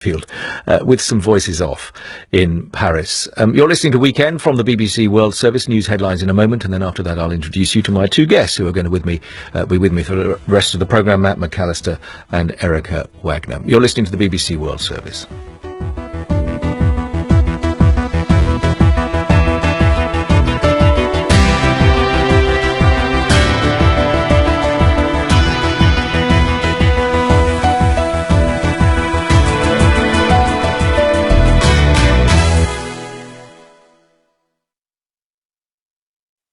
Field, with some voices off in Paris. You're listening to Weekend from the BBC World Service. News headlines in a moment, and then after that I'll introduce you to my two guests who are going to be with me for the rest of the programme, Matt McAllister and Erica Wagner. You're listening to the BBC World Service.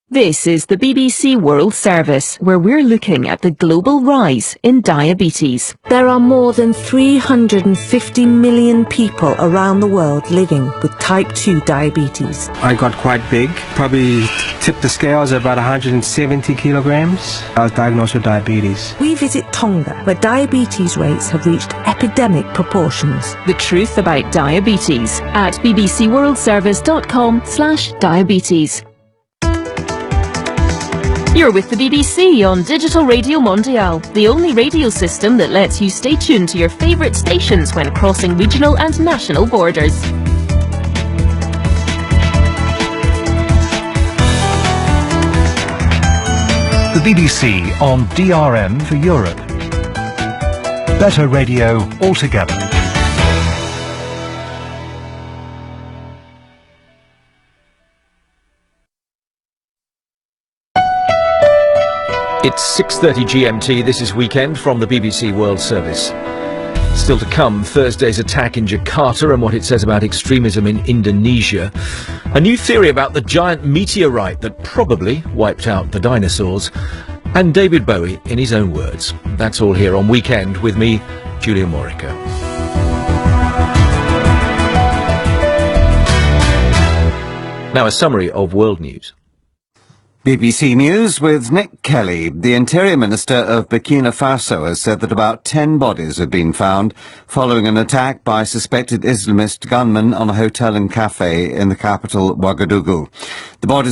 This is the BBC World Service, where we're looking at the global rise in diabetes. There are more than 350 million people around the world living with type 2 diabetes. I got quite big, probably tipped the scales at about 170 kilograms. I was diagnosed with diabetes. We visit Tonga, where diabetes rates have reached epidemic proportions. The truth about diabetes at bbcworldservice.com/diabetes. You're with the BBC on Digital Radio Mondiale, the only radio system that lets you stay tuned to your favourite stations when crossing regional and national borders. The BBC on DRM for Europe. Better radio altogether. It's 6:30 GMT. This is Weekend from the BBC World Service. Still to come, Thursday's attack in Jakarta and what it says about extremism in Indonesia. A new theory about the giant meteorite that probably wiped out the dinosaurs. And David Bowie in his own words. That's all here on Weekend with me, Julia Morica. Now a summary of world news. BBC News with Nick Kelly. The Interior Minister of Burkina Faso has said that about 10 bodies have been found following an attack by suspected Islamist gunmen on a hotel and cafe in the capital, Ouagadougou. The bodies